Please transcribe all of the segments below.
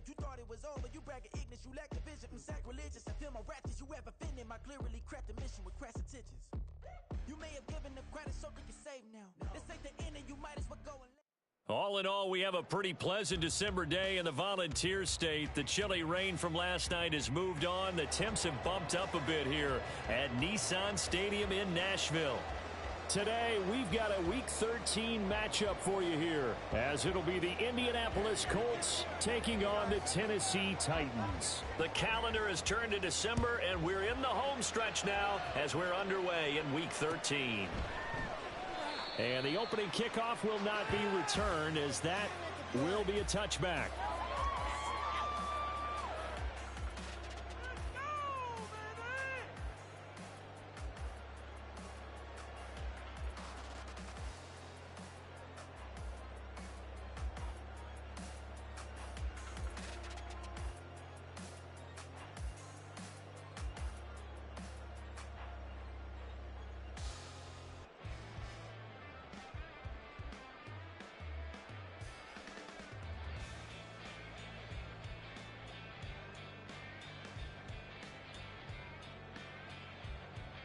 saved. You thought it was over. You bragging ignorance. You lack the vision. I'm sacrilegious. I feel my raptors. You ever offended my clearly crafted mission with crass intentions. You may have given them credit so they can save now. This ain't the end and you might as well go and all in all, we have a pretty pleasant December day in the Volunteer State. The chilly rain from last night has moved on. The temps have bumped up a bit here at Nissan Stadium in Nashville. Today, we've got a Week 13 matchup for you here, as it'll be the Indianapolis Colts taking on the Tennessee Titans. The calendar has turned to December, and we're in the home stretch now as we're underway in Week 13. And the opening kickoff will not be returned, as that will be a touchback.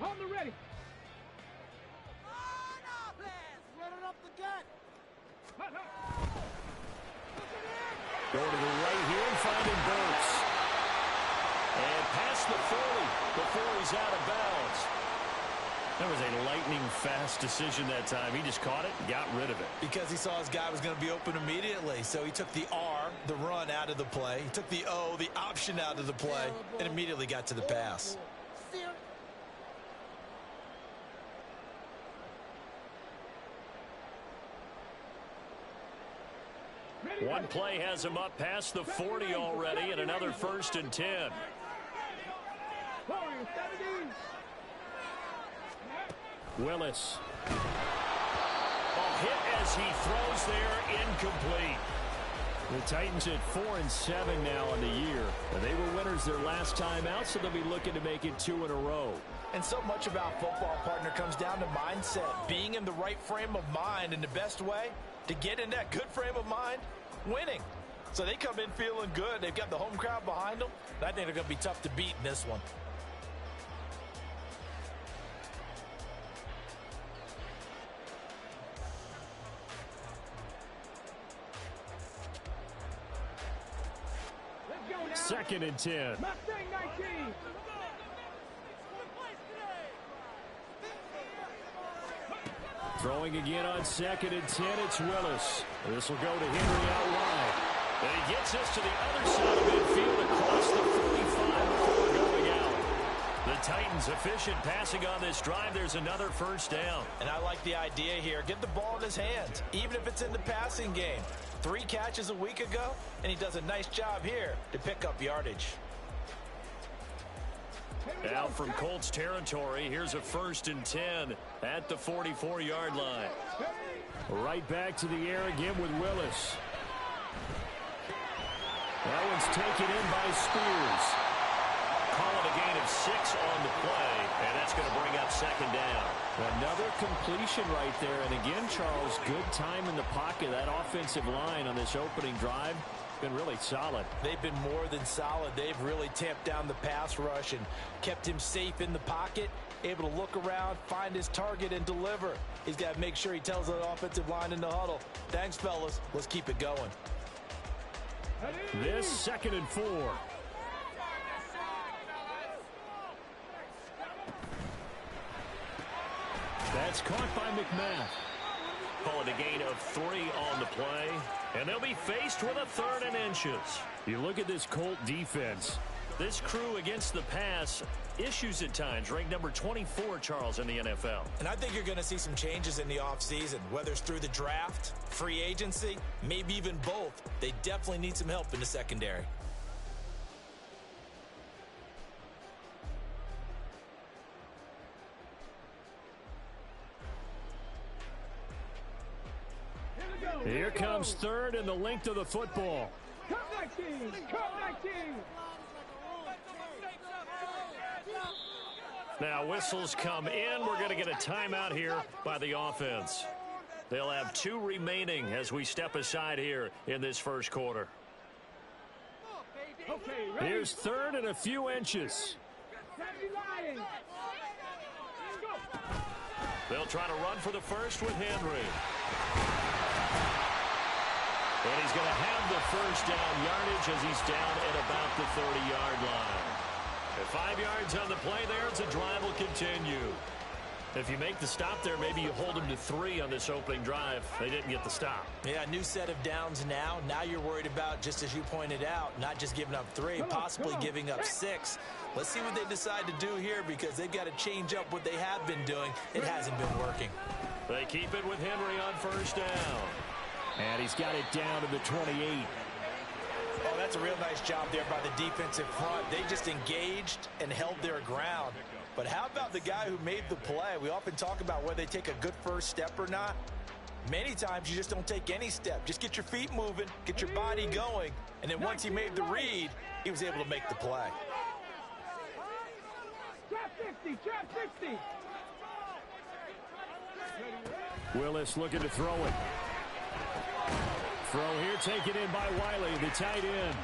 On the ready. on up, let's run it up the gut. Going to the right here and finding Burks. And past the 40 before he's out of bounds. That was a lightning-fast decision that time. He just caught it and got rid of it. Because he saw his guy was going to be open immediately. So he took the R, the run, out of the play. He took the O, the option, out of the play, and immediately got to the pass. One play has him up past the 40 already, and another 1st and 10. Willis. A hit as he throws there, incomplete. The Titans at 4-7 now on the year. And they were winners their last time out, so they'll be looking to make it 2 in a row. And so much about football, partner, comes down to mindset. Being in the right frame of mind, and the best way to get in that good frame of mind, winning. So they come in feeling good. They've got the home crowd behind them. I think they're going to be tough to beat in this one. Second and 10. Mustang 19. Throwing again on 2nd and 10, it's Willis. This will go to Henry out wide. And he gets us to the other side of midfield across the 45 before going out. The Titans efficient passing on this drive. There's another 1st down. And I like the idea here. Get the ball in his hands, even if it's in the passing game. 3 catches a week ago, and he does a nice job here to pick up yardage. Out from Colts territory, here's a 1st and 10 at the 44-yard line. Right back to the air again with Willis. That one's taken in by Spears. Call it a gain of 6 on the play, and that's going to bring up 2nd down. Another completion right there, and again, Charles, good time in the pocket. That offensive line on this opening drive been really solid. They've been more than solid. They've really tamped down the pass rush and kept him safe in the pocket, able to look around, find his target, and deliver. He's got to make sure he tells the offensive line in the huddle, thanks, fellas. Let's keep it going. This 2nd and 4. That's caught by McMath. Call it a gain of 3 on the play, and they'll be faced with a 3rd and inches. You look at this Colt defense. This crew against the pass, issues at times, ranked number 24, Charles, in the NFL. And I think you're going to see some changes in the offseason, whether it's through the draft, free agency, maybe even both. They definitely need some help in the secondary. Here comes 3rd and the length of the football. Cut 19. Cut 19. Now whistles come in. We're going to get a timeout here by the offense. They'll have 2 remaining as we step aside here in this 1st quarter. Okay, ready? Here's third and a few inches. Sandy Lions. Go. They'll try to run for the first with Henry. And he's going to have the first down yardage as he's down at about the 30-yard line. At 5 yards on the play there, the drive will continue. If you make the stop there, maybe you hold them to 3 on this opening drive. They didn't get the stop. Yeah, new set of downs now. Now you're worried about, just as you pointed out, not just giving up 3, possibly giving up 6. Let's see what they decide to do here because they've got to change up what they have been doing. It hasn't been working. They keep it with Henry on first down. And he's got it down to the 28. Oh, that's a real nice job there by the defensive front. They just engaged and held their ground. But how about the guy who made the play? We often talk about whether they take a good first step or not. Many times you just don't take any step. Just get your feet moving, get your body going, and then once he made the read, he was able to make the play. Trap 50, trap 50. Willis looking to throw it. Throw here taken in by Wiley, the tight end.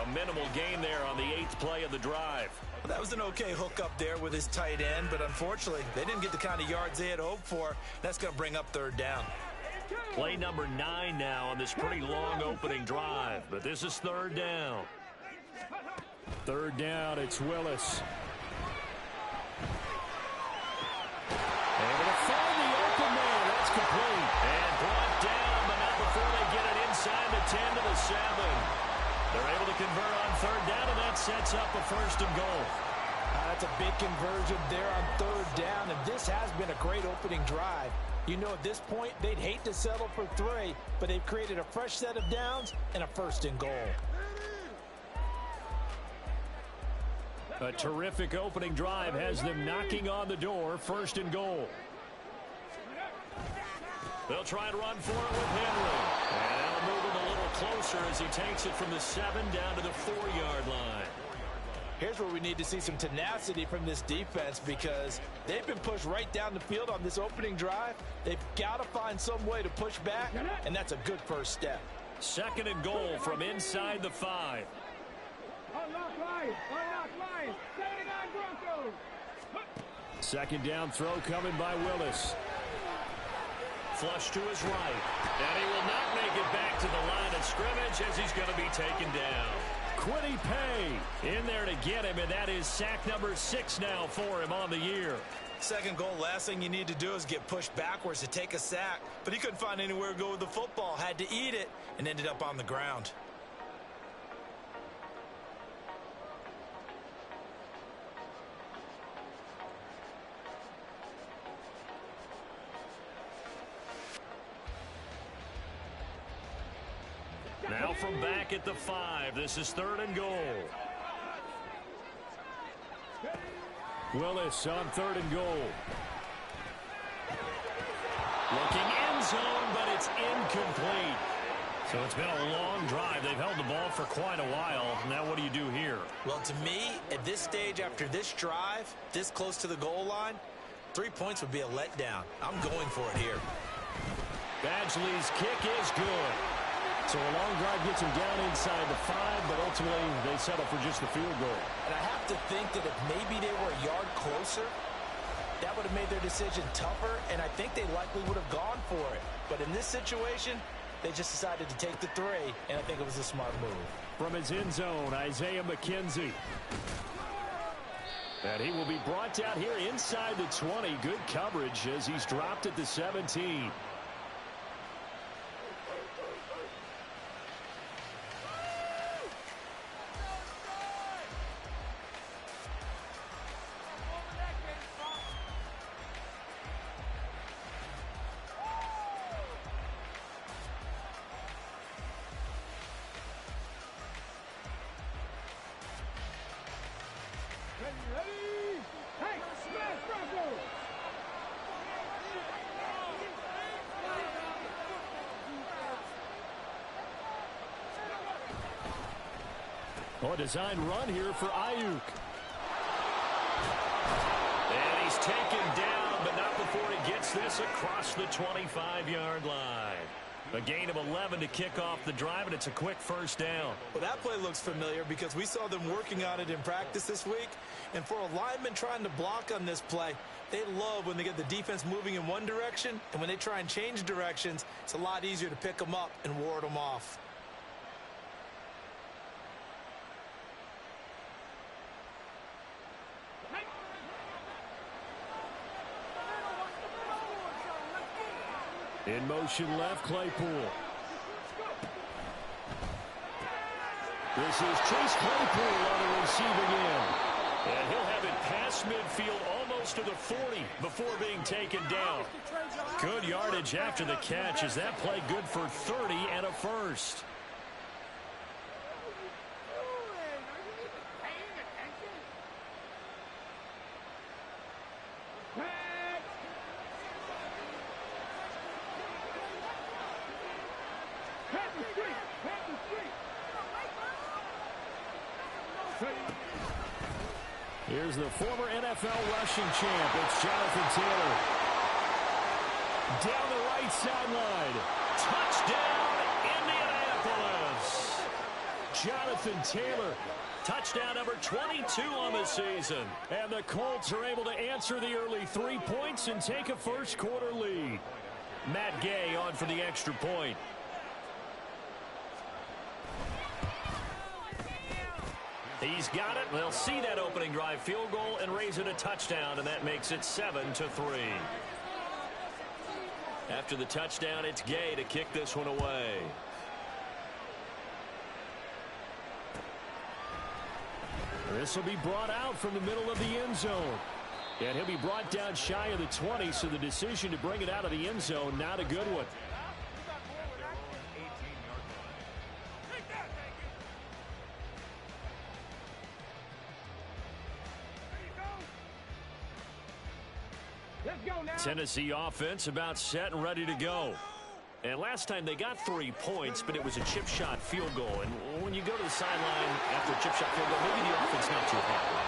A minimal gain there on the 8th play of the drive. Well, that was an okay hook up there with his tight end, but unfortunately, they didn't get the kind of yards they had hoped for. That's going to bring up third down. Play number 9 now on this pretty long opening drive, but this is third down. Third down, it's Willis. Able to find the open man. That's complete. And brought down, but not before they get it inside the 10 to the 7. They're able to convert on third down, and that sets up a first and goal. That's a big conversion there on third down, and this has been a great opening drive. You know, at this point, they'd hate to settle for 3, but they've created a fresh set of downs and a first and goal. A terrific opening drive has them knocking on the door, first and goal. They'll try to run for it with Henry. And they'll move him a little closer as he takes it from the 7 down to the 4-yard line. Here's where we need to see some tenacity from this defense because they've been pushed right down the field on this opening drive. They've got to find some way to push back, and that's a good first step. Second and goal from inside the 5. Unlock Lions, 79 Broncos. Second down throw coming by Willis. Flush to his right. And he will not make it back to the line of scrimmage as he's going to be taken down. Quiddy Pay in there to get him, and that is sack number 6 now for him on the year. Second goal, last thing you need to do is get pushed backwards to take a sack. But he couldn't find anywhere to go with the football, had to eat it, and ended up on the ground. Now from back at the 5, this is third and goal. Willis on third and goal. Looking end zone, but it's incomplete. So it's been a long drive. They've held the ball for quite a while. Now what do you do here? Well, to me, at this stage, after this drive, this close to the goal line, 3 points would be a letdown. I'm going for it here. Badgley's kick is good. So a long drive gets him down inside the 5, but ultimately they settle for just the field goal. And I have to think that if maybe they were a yard closer, that would have made their decision tougher, and I think they likely would have gone for it. But in this situation, they just decided to take the 3, and I think it was a smart move. From his end zone, Isaiah McKenzie. And he will be brought down here inside the 20. Good coverage as he's dropped at the 17. A design run here for Ayuk. And he's taken down, but not before he gets this across the 25-yard line. A gain of 11 to kick off the drive, and it's a quick first down. Well, that play looks familiar because we saw them working on it in practice this week. And for a lineman trying to block on this play, they love when they get the defense moving in one direction, and when they try and change directions, it's a lot easier to pick them up and ward them off. In motion left, Claypool. This is Chase Claypool on the receiving end. And he'll have it past midfield almost to the 40 before being taken down. Good yardage after the catch. Is that play good for 30 and a first? Here's the former NFL rushing champ. It's Jonathan Taylor. Down the right sideline. Touchdown, Indianapolis. Jonathan Taylor. Touchdown number 22 on the season. And the Colts are able to answer the early 3 points and take a first quarter lead. Matt Gay on for the extra point. He's got it. They'll see that opening drive field goal and raise it a touchdown, and that makes it 7-3. After the touchdown, it's Gay to kick this one away. This will be brought out from the middle of the end zone. And he'll be brought down shy of the 20, so the decision to bring it out of the end zone, not a good one. Tennessee offense about set and ready to go. And last time they got 3 points, but it was a chip shot field goal. And when you go to the sideline after a chip shot field goal, maybe the offense not too happy.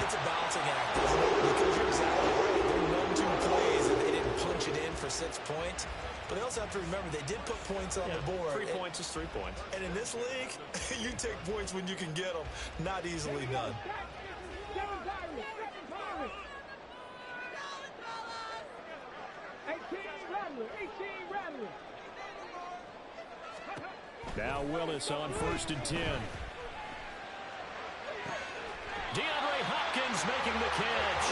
It's a balancing act, isn't it? Because you're exactly right. They're numb two plays, and they didn't punch it in for 6 points. But they also have to remember they did put points on the board. 3 points is 3 points. And in this league, you take points when you can get them. Not easily done. Now Willis on 1st and 10. DeAndre Hopkins making the catch.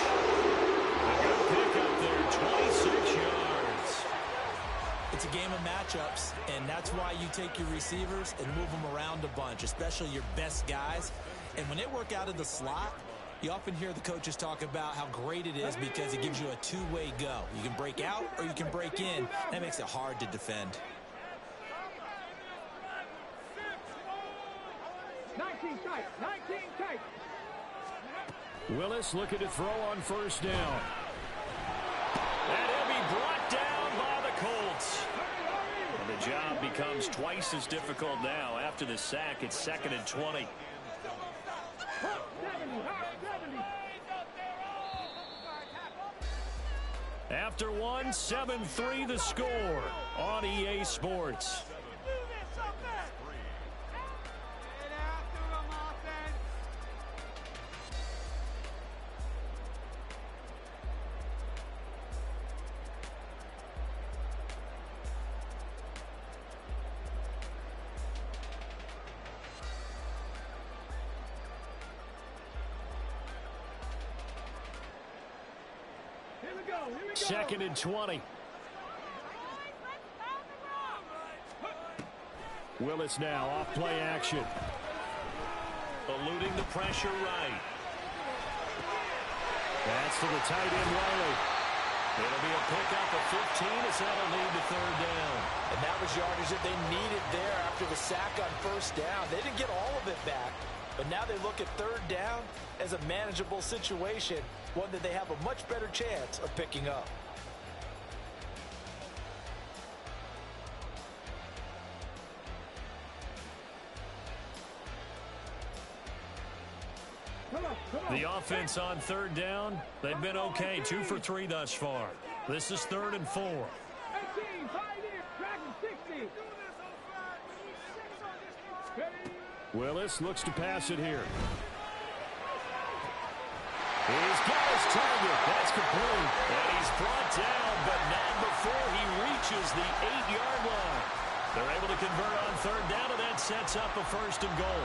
A good pick up there, 26 yards. It's a game of matchups, and that's why you take your receivers and move them around a bunch, especially your best guys. And when they work out of the slot, you often hear the coaches talk about how great it is because it gives you a two-way go. You can break out or you can break in. That makes it hard to defend. 19 tight, 19 tight. Willis looking to throw on 1st down. And he'll be brought down by the Colts. And the job becomes twice as difficult now. After the sack, it's 2nd and 20. After one, 7-3 the score on EA Sports. Second and 20. Willis now off play action. Eluding the pressure right. That's to the tight end Riley. It'll be a pickup of 15 as that'll lead to 3rd down. And that was yardage that they needed there after the sack on 1st down. They didn't get all of it back, but now they look at 3rd down as a manageable situation, one that they have a much better chance of picking up. The offense on 3rd down, they've been okay. 2 for 3 thus far. This is 3rd and 4. 18, 5 years, tracking 60. Willis looks to pass it here. He's got his target. That's complete. And he's brought down, but not before he reaches the 8-yard line. They're able to convert on third down, and that sets up a 1st and goal.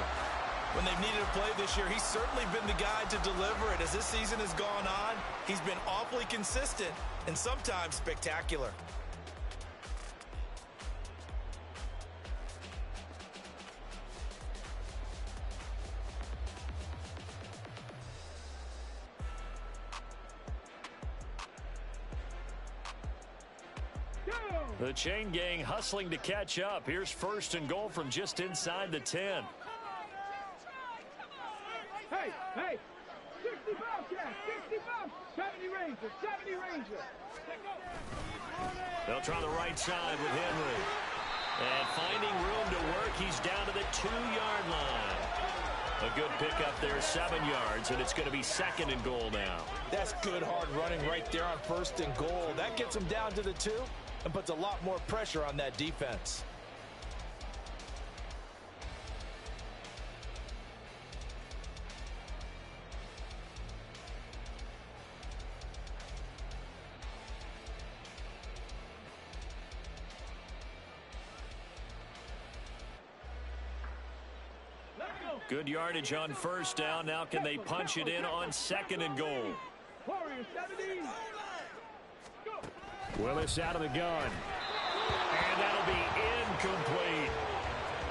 When they've needed a play this year, he's certainly been the guy to deliver it. As this season has gone on, he's been awfully consistent and sometimes spectacular. The chain gang hustling to catch up. Here's 1st and goal from just inside the 10. Hey, 65, Jack, 65, 70 Ranger, 70 Ranger. They'll try the right side with Henry. And finding room to work, he's down to the 2-yard line. A good pickup there, 7 yards, and it's going to be 2nd and goal now. That's good hard running right there on 1st and goal. That gets him down to the 2 and puts a lot more pressure on that defense. Good yardage on 1st down. Now can they punch it in on 2nd and goal? Willis out of the gun. And that'll be incomplete.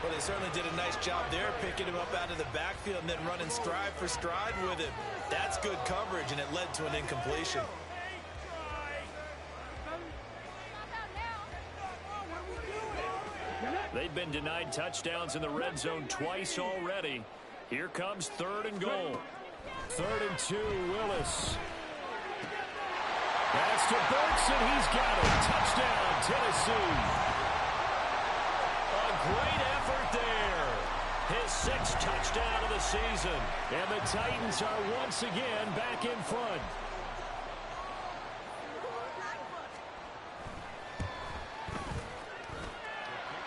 Well, they certainly did a nice job there, picking him up out of the backfield and then running stride for stride with him. That's good coverage, and it led to an incompletion. They've been denied touchdowns in the red zone twice already. Here comes 3rd and goal. 3rd and 2, Willis. Pass to Burks, and he's got it. Touchdown, Tennessee. A great effort there. His 6th touchdown of the season. And the Titans are once again back in front.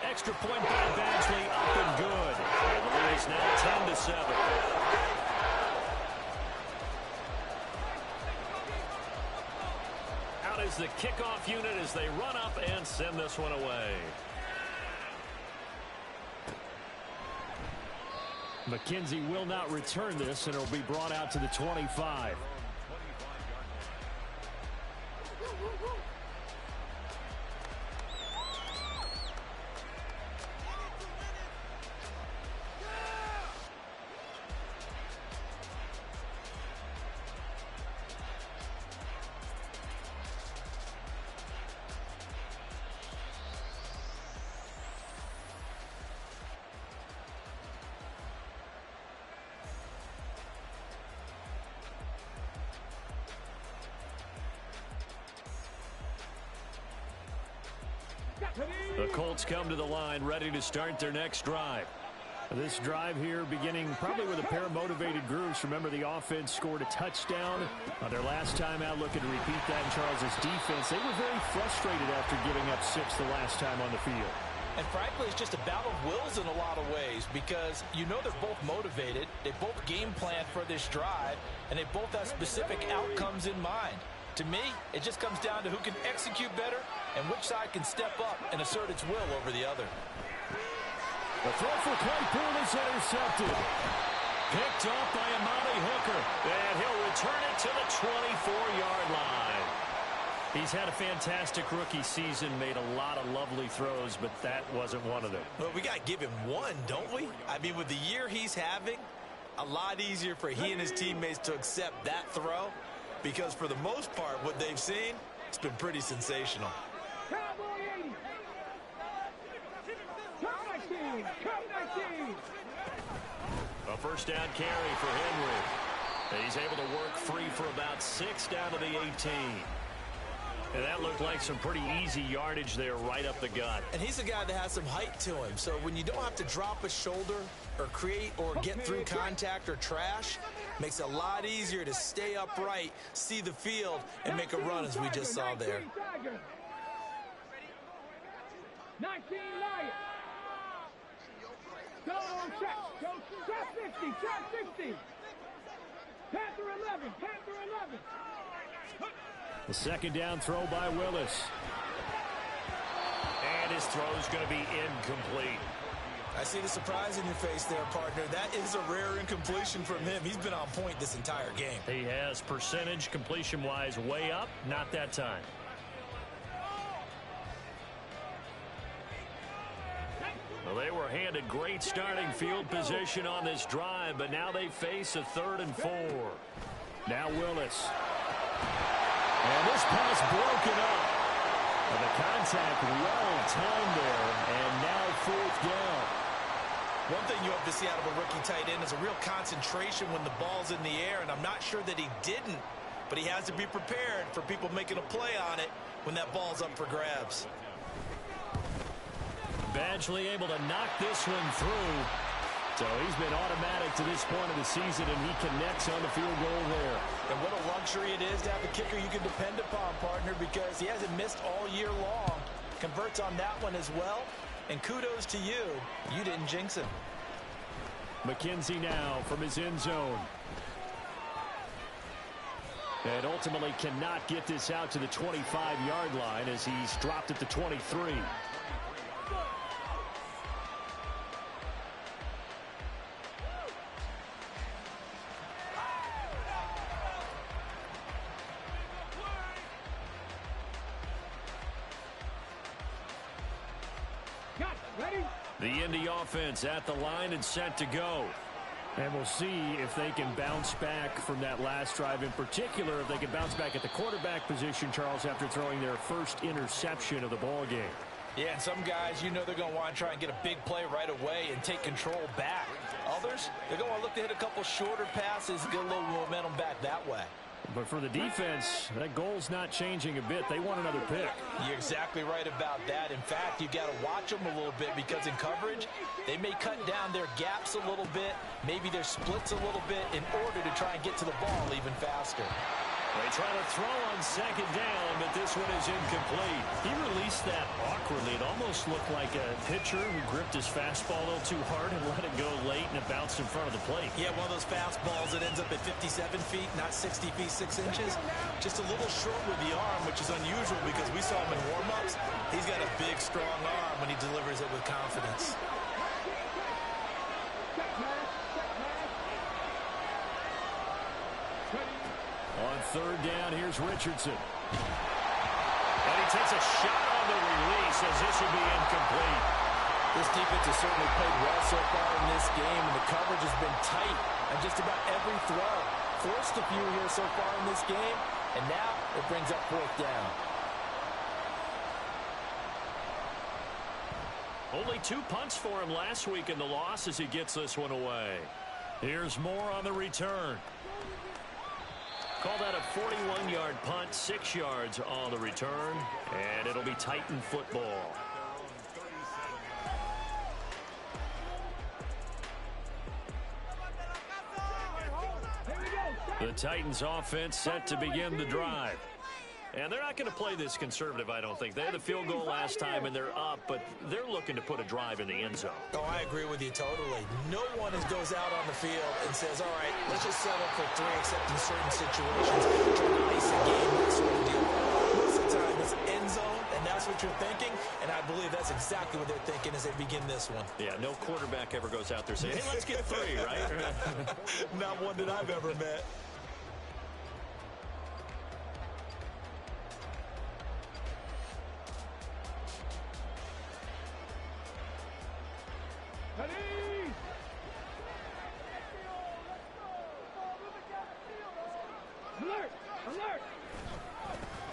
Extra point by Badgley, up and good. And the lead is now 10-7. Out is the kickoff unit as they run up and send this one away. McKenzie will not return this, and it'll be brought out to the 25. The Colts come to the line, ready to start their next drive. This drive here beginning probably with a pair of motivated groups. Remember, the offense scored a touchdown on their last time out, looking to repeat that in Charles's defense. They were very frustrated after giving up 6 the last time on the field. And frankly, it's just a battle of wills in a lot of ways, because you know they're both motivated, they both game plan for this drive, and they both have specific outcomes in mind. To me, it just comes down to who can execute better and which side can step up and assert its will over the other. The throw for Claypool is intercepted. Picked off by Amani Hooker. And he'll return it to the 24-yard line. He's had a fantastic rookie season, made a lot of lovely throws, but that wasn't one of them. Well, we got to give him one, don't we? I mean, with the year he's having, a lot easier for he and his teammates to accept that throw, because for the most part, what they've seen, it's been pretty sensational. A first down carry for Henry. And he's able to work free for about 6 down to the 18. And that looked like some pretty easy yardage there right up the gut. And he's a guy that has some height to him. So when you don't have to drop a shoulder or create or get through contact or trash, makes it a lot easier to stay upright, see the field, and make a run as we just saw there. 19 Lions. Go check. Go trap 60, trap 60. Panther 11, Panther 11. The second down throw by Willis. And his throw is going to be incomplete. I see the surprise in your face there, partner. That is a rare incompletion from him. He's been on point this entire game. He has percentage completion-wise way up, not that time. Well, they were handed great starting field position on this drive, but now they face a 3rd and 4. Now Willis. And this pass broken up. And the contact well timed there, and now 4th down. One thing you have to see out of a rookie tight end is a real concentration when the ball's in the air, and I'm not sure that he didn't, but he has to be prepared for people making a play on it when that ball's up for grabs. Badgley able to knock this one through. So he's been automatic to this point of the season, and he connects on the field goal there. And what a luxury it is to have a kicker you can depend upon, partner, because he hasn't missed all year long. Converts on that one as well. And kudos to you. You didn't jinx him. McKenzie now from his end zone. And ultimately cannot get this out to the 25-yard line as he's dropped at the 23. The Indy offense at the line and set to go. And we'll see if they can bounce back from that last drive, in particular, if they can bounce back at the quarterback position, Charles, after throwing their first interception of the ball game. Yeah, and some guys, you know they're going to want to try and get a big play right away and take control back. Others, they're going to want to look to hit a couple shorter passes and get a little momentum back that way. But for the defense, that goal's not changing a bit. They want another pick. You're exactly right about that. In fact, you've got to watch them a little bit because in coverage, they may cut down their gaps a little bit, maybe their splits a little bit in order to try and get to the ball even faster. They try to throw on second down, but this one is incomplete. He released that awkwardly. It almost looked like a pitcher who gripped his fastball a little too hard and let it go late, and it bounced in front of the plate. Yeah, one of those fastballs that ends up at 57 feet, not 60 feet, 6 inches. Just a little short with the arm, which is unusual because we saw him in warm-ups. He's got a big, strong arm when he delivers it with confidence. On third down, here's Richardson. And he takes a shot on the release as this will be incomplete. This defense has certainly played well so far in this game, and the coverage has been tight on just about every throw. Forced a few here so far in this game, and now it brings up 4th down. Only 2 punts for him last week in the loss as he gets this one away. Here's more on the return. Call that a 41-yard punt, 6 yards on the return, and it'll be Titan football. The Titans offense set to begin the drive. And they're not going to play this conservative, I don't think. They had the field goal last time, and they're up, but they're looking to put a drive in the end zone. Oh, I agree with you totally. No one goes out on the field and says, all right, let's just settle for 3, except in certain situations. Trying to ice a game, that sort of deal. Most of the time, it's end zone, and that's what you're thinking, and I believe that's exactly what they're thinking as they begin this one. Yeah, no quarterback ever goes out there saying, hey, let's get 3, right? Not one that I've ever met. Alert! Alert!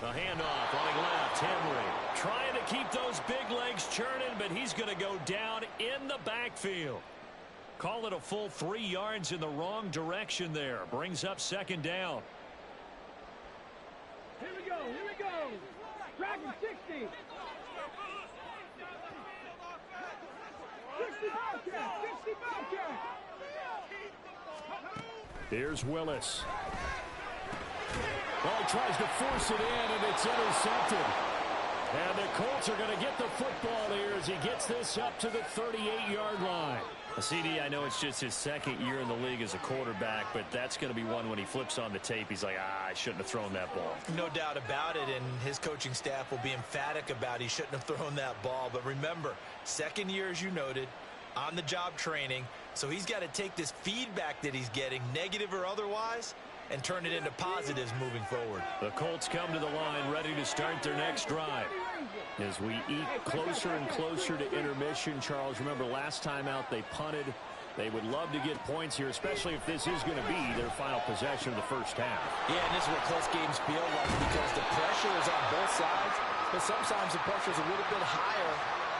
The handoff running left, Henry trying to keep those big legs churning, but he's going to go down in the backfield. Call it a full 3 yards in the wrong direction there. Brings up second down. Here we go, here we go! Dragon 60! 60 Bobcat! 60 Bobcat! Here's Willis. Well, he tries to force it in, and it's intercepted. And the Colts are going to get the football here as he gets this up to the 38-yard line. CD, I know it's just his second year in the league as a quarterback, but that's going to be one when he flips on the tape. He's like, I shouldn't have thrown that ball. No doubt about it, and his coaching staff will be emphatic about he shouldn't have thrown that ball. But remember, second year, as you noted, on-the-job training, so he's got to take this feedback that he's getting, negative or otherwise, and turn it into positives moving forward. The Colts come to the line ready to start their next drive. As we eat closer and closer to intermission, Charles, remember last time out they punted. They would love to get points here, especially if this is going to be their final possession of the first half. Yeah, and this is what close games feel like because the pressure is on both sides, but sometimes the pressure is a little bit higher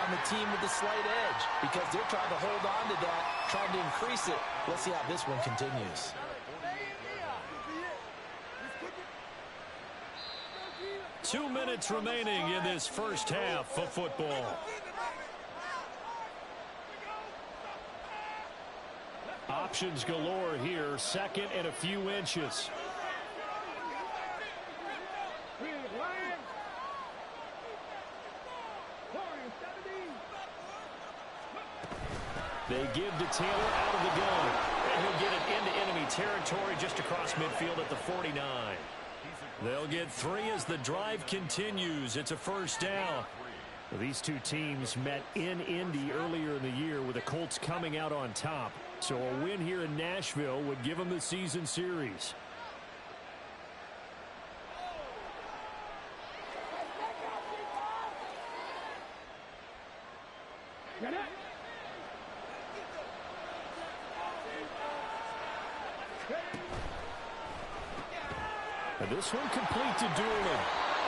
on the team with the slight edge because they're trying to hold on to that, trying to increase it. Let's see how this one continues. 2 minutes remaining in this first half of football. Options galore here. Second and a few inches. They give to Taylor out of the gun. And he'll get it into enemy territory just across midfield at the 49. They'll get 3 as the drive continues. It's a first down. These two teams met in Indy earlier in the year with the Colts coming out on top. So a win here in Nashville would give them the season series. And this one complete to Doolin.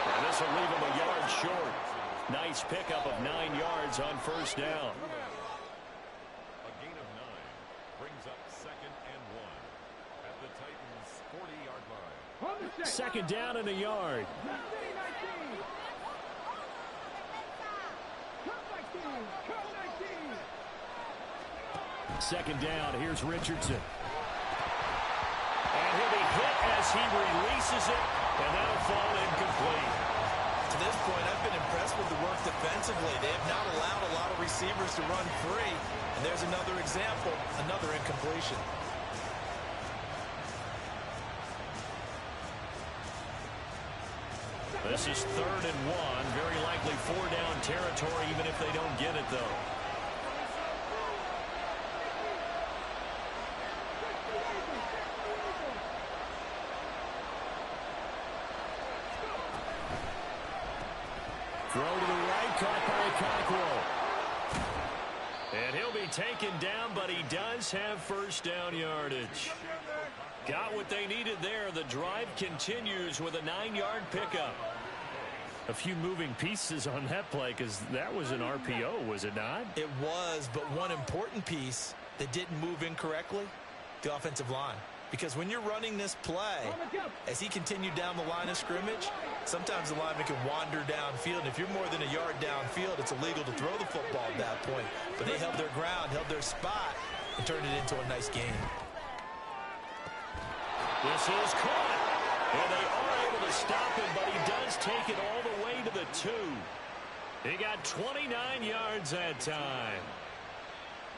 And this will leave him a yard short. Nice pickup of 9 yards on first down. A gain of 9 brings up 2nd and 1 at the Titans' 40-yard line. Second down and a yard. Second down. Here's Richardson. And he'll be hit as he releases it, and that'll fall incomplete. To this point, I've been impressed with the work defensively. They have not allowed a lot of receivers to run free. And there's another example, another incompletion. This is 3rd and 1. Very likely 4-down territory, even if they don't get it, though. Throw to the right, caught by Cockrell. And he'll be taken down, but he does have first down yardage. Got what they needed there. The drive continues with a 9-yard pickup. A few moving pieces on that play because that was an RPO, was it not? It was, but one important piece that didn't move incorrectly, the offensive line. Because when you're running this play, as he continued down the line of scrimmage, sometimes the lineman can wander downfield. And if you're more than a yard downfield, it's illegal to throw the football at that point. But they held their ground, held their spot, and turned it into a nice game. This is caught. And they are able to stop him, but he does take it all the way to the 2. He got 29 yards that time.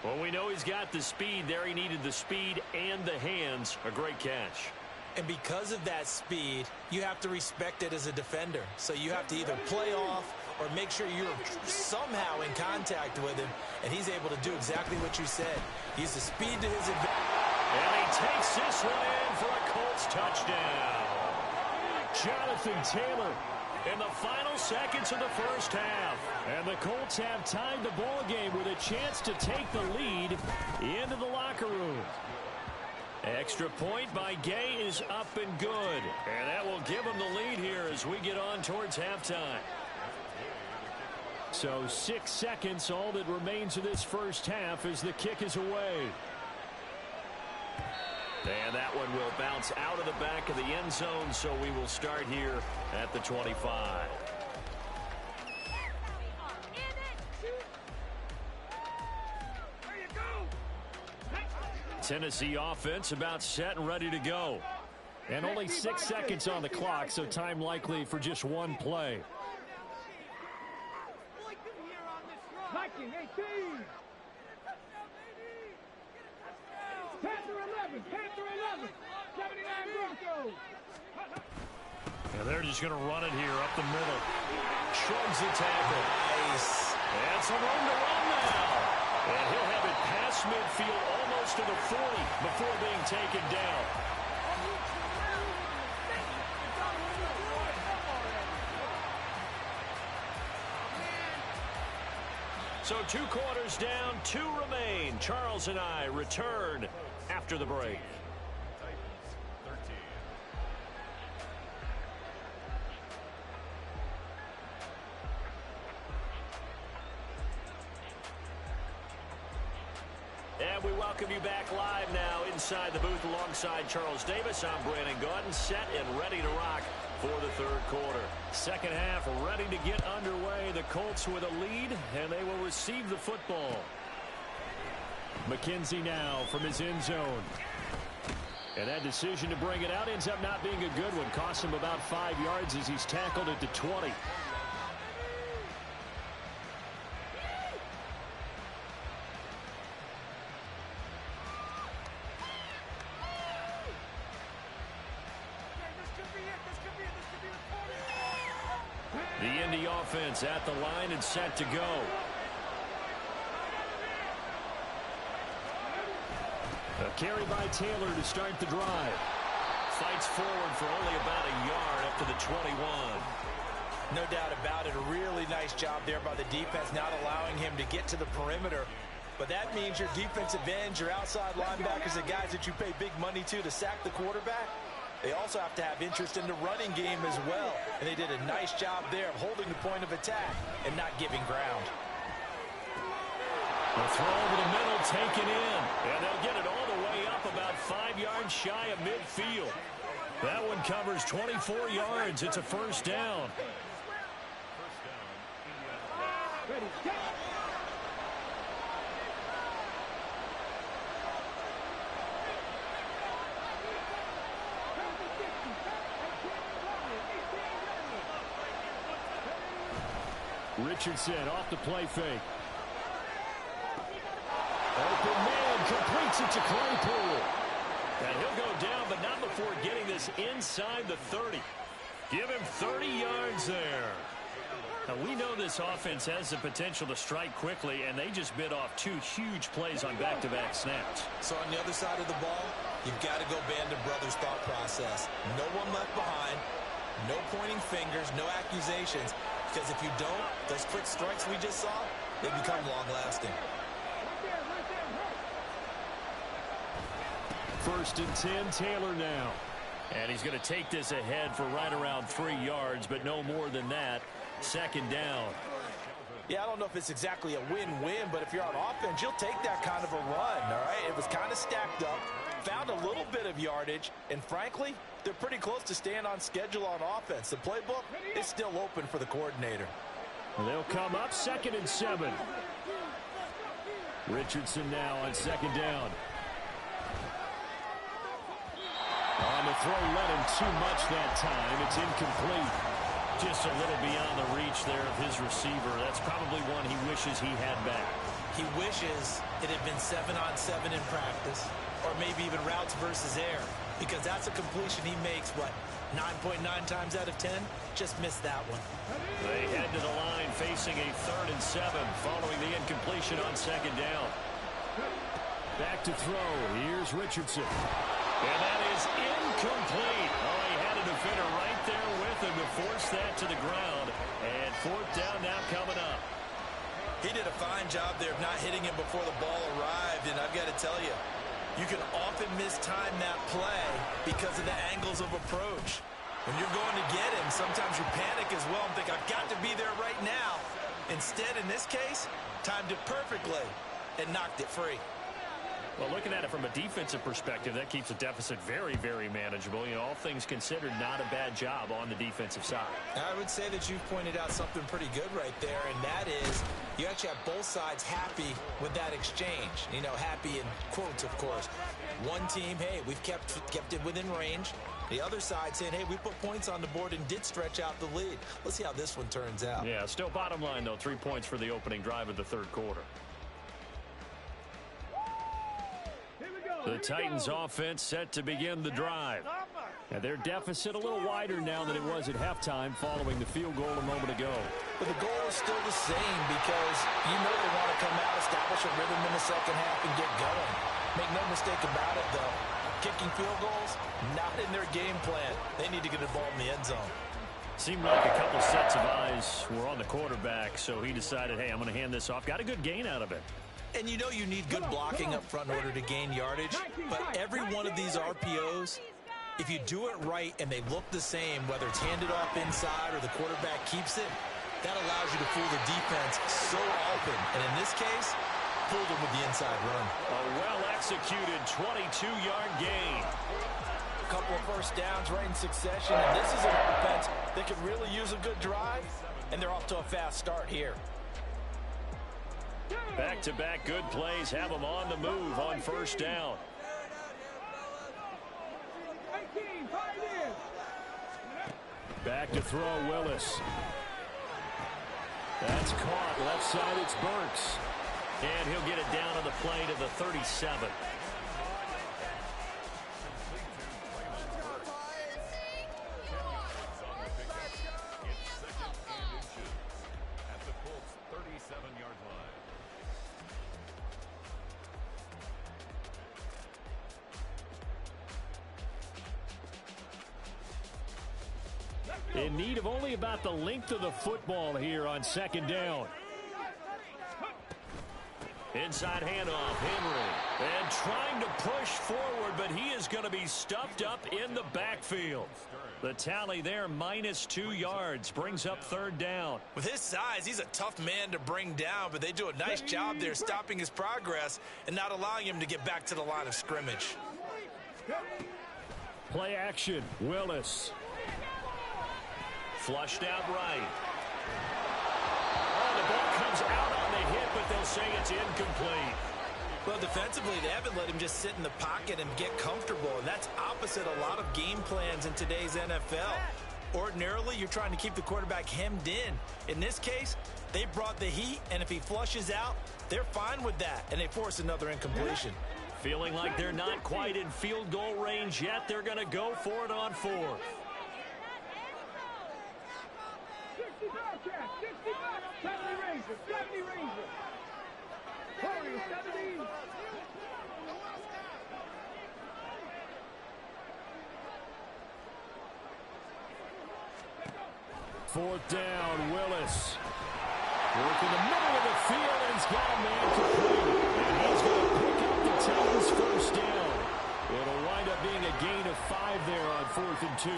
Well, we know he's got the speed there. He needed the speed and the hands. A great catch. And because of that speed, you have to respect it as a defender. So you have to either play off or make sure you're somehow in contact with him. And he's able to do exactly what you said. He's the speed to his advantage. And he takes this one in for a Colts touchdown. Jonathan Taylor in the final seconds of the first half. And the Colts have tied the ball game with a chance to take the lead into the locker room. Extra point by Gay is up and good. And that will give them the lead here as we get on towards halftime. So 6 seconds, all that remains of this first half as the kick is away. And that one will bounce out of the back of the end zone, so we will start here at the 25. Tennessee offense about set and ready to go. And only 6 seconds on the clock, so time likely for just one play. Panther 11, Panther 11, 79 Broncos. And they're just going to run it here up the middle. Shrugs the tackle. Nice. And some room to run now. And he'll have it past midfield almost to the 40 before being taken down. So 2 quarters down, 2 remain. Charles and I return after the break. And we welcome you back live now inside the booth alongside Charles Davis. I'm Brandon Gaudin, set and ready to rock for the third quarter. Second half ready to get underway. The Colts with a lead, and they will receive the football. McKenzie now from his end zone. And that decision to bring it out ends up not being a good one. Costs him about 5 yards as he's tackled at the 20. The Indy offense at the line and set to go. A carry by Taylor to start the drive. Fights forward for only about a yard up to the 21. No doubt about it. A really nice job there by the defense, not allowing him to get to the perimeter. But that means your defensive ends, your outside linebackers, the guys that you pay big money to sack the quarterback, they also have to have interest in the running game as well. And they did a nice job there of holding the point of attack and not giving ground. The throw over the middle taken in. And they'll get it all the way up about 5 yards shy of midfield. That one covers 24 yards. It's a first down. Richardson off the play fake. Open man completes it to Claypool. And he'll go down, but not before getting this inside the 30. Give him 30 yards there. Now, we know this offense has the potential to strike quickly, and they just bit off 2 huge plays on back-to-back snaps. So on the other side of the ball, you've got to go band of brothers thought process. No one left behind, no pointing fingers, no accusations. Because if you don't, those quick strikes we just saw, they become long-lasting. First and 10, Taylor now. And he's going to take this ahead for right around 3 yards, but no more than that. Second down. Yeah, I don't know if it's exactly a win-win, but if you're on offense, you'll take that kind of a run, all right? It was kind of stacked up, found a little bit of yardage, and frankly, they're pretty close to staying on schedule on offense. The playbook is still open for the coordinator. They'll come up 2nd and 7. Richardson now on 2nd down. On the throw, led him too much that time. It's incomplete. Just a little beyond the reach there of his receiver. That's probably one he wishes he had back. He wishes it had been 7-on-7 in practice, or maybe even routes versus air, because that's a completion he makes, what, 9.9 times out of 10? Just missed that one. They head to the line facing a 3rd and 7 following the incompletion on 2nd down. Back to throw. Here's Richardson. And that is incomplete. Oh, he had a defender right there with him to force that to the ground. And 4th down now coming up. He did a fine job there of not hitting him before the ball arrived, and I've got to tell you, you can often mistime that play because of the angles of approach. When you're going to get him, sometimes you panic as well and think, I've got to be there right now. Instead, in this case, timed it perfectly and knocked it free. Well, looking at it from a defensive perspective, that keeps the deficit very, very manageable. You know, all things considered, not a bad job on the defensive side. I would say that you've pointed out something pretty good right there, and that is you actually have both sides happy with that exchange. You know, happy in quotes, of course. One team, hey, we've kept it within range. The other side saying, hey, we put points on the board and did stretch out the lead. Let's see how this one turns out. Yeah, still bottom line, though, 3 points for the opening drive of the third quarter. The Titans offense set to begin the drive. And their deficit a little wider now than it was at halftime following the field goal a moment ago. But the goal is still the same because you know they want to come out, establish a rhythm in the second half, and get going. Make no mistake about it, though. Kicking field goals, not in their game plan. They need to get the ball in the end zone. Seemed like a couple sets of eyes were on the quarterback, so he decided, hey, I'm going to hand this off. Got a good gain out of it. And you know you need good blocking up front in order to gain yardage, but every one of these RPOs, if you do it right and they look the same, whether it's handed off inside or the quarterback keeps it, that allows you to fool the defense so often. And in this case, fooled them with the inside run. A well-executed 22-yard gain. A couple of first downs right in succession, and this is an offense that could really use a good drive, and they're off to a fast start here. Back-to-back good plays have them on the move on first down. Back to throw, Willis. That's caught. Left side, it's Burks. And he'll get it down on the play to the 37. In need of only about the length of the football here on second down. Inside handoff, Henry. And trying to push forward, but he is going to be stuffed up in the backfield. The tally there, -2 yards, brings up third down. With his size, he's a tough man to bring down, but they do a nice job there stopping his progress and not allowing him to get back to the line of scrimmage. Play action, Willis. Flushed out right. Oh, the ball comes out on the hit, but they'll say it's incomplete. Well, defensively, they haven't let him just sit in the pocket and get comfortable, and that's opposite a lot of game plans in today's NFL. Ordinarily, you're trying to keep the quarterback hemmed in. In this case, they brought the heat, and if he flushes out, they're fine with that, and they force another incompletion. Feeling like they're not quite in field goal range yet, they're going to go for it on fourth. 70 Rangers. 70. Fourth down, Willis. Work in the middle of the field, and he's got a man complete. And he's going to pick up the Titans' first down. It'll wind up being a gain of 5 there on 4th and 2.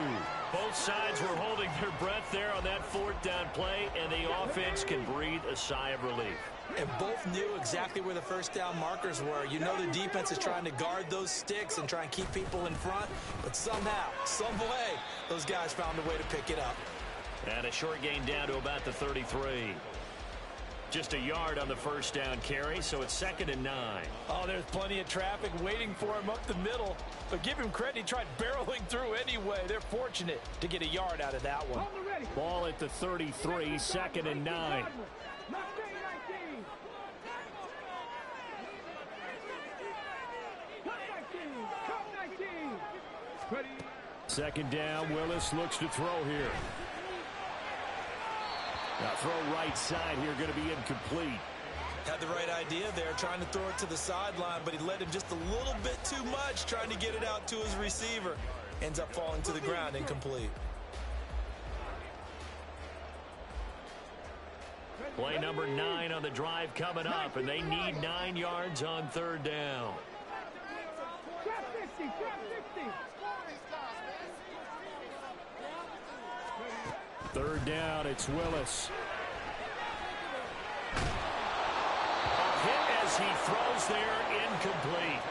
Both sides were holding their breath there on that fourth down play, and the offense can breathe a sigh of relief. And both knew exactly where the first down markers were. You know the defense is trying to guard those sticks and try and keep people in front, but somehow, some way, those guys found a way to pick it up. And a short gain down to about the 33. Just a yard on the first down carry, so it's 2nd and 9. Oh, there's plenty of traffic waiting for him up the middle. But give him credit, he tried barreling through anyway. They're fortunate to get a yard out of that one. Ball at the 33, 2nd and 9. Second down, Willis looks to throw here. Now throw right side here, going to be incomplete. Had the right idea there, trying to throw it to the sideline, but he led him just a little bit too much, trying to get it out to his receiver. Ends up falling to the ground, incomplete. Play number 9 on the drive coming up, and they need 9 yards on third down. Third down, it's Willis. A hit as he throws there, incomplete.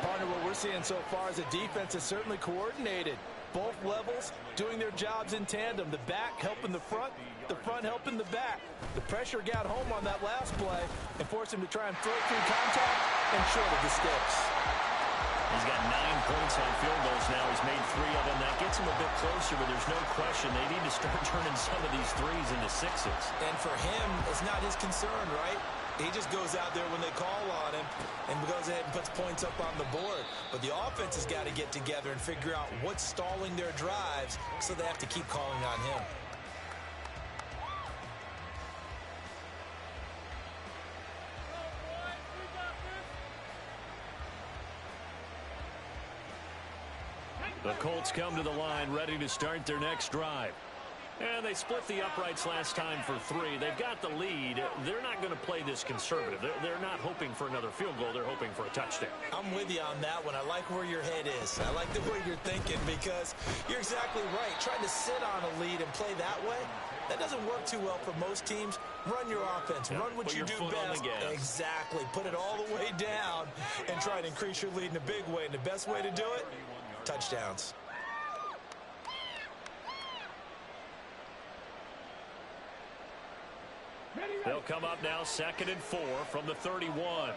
Partner, what we're seeing so far is a defense is certainly coordinated. Both levels doing their jobs in tandem. The back helping the front helping the back. The pressure got home on that last play and forced him to try and throw through contact and short of the sticks. He's got 9 points on field goals now. He's made 3 of them. That gets him a bit closer, but there's no question they need to start turning some of these 3s into 6s. And for him, it's not his concern, right? He just goes out there when they call on him and goes ahead and puts points up on the board. But the offense has got to get together and figure out what's stalling their drives, so they have to keep calling on him. The Colts come to the line ready to start their next drive. And they split the uprights last time for 3. They've got the lead. They're not going to play this conservative. They're not hoping for another field goal. They're hoping for a touchdown. I'm with you on that one. I like where your head is. I like the way you're thinking, because you're exactly right. Trying to sit on a lead and play that way, that doesn't work too well for most teams. Run your offense. Run what you do best. Exactly. Put it all the way down and try to increase your lead in a big way. And the best way to do it, touchdowns. They'll come up now 2nd and 4 from the 31.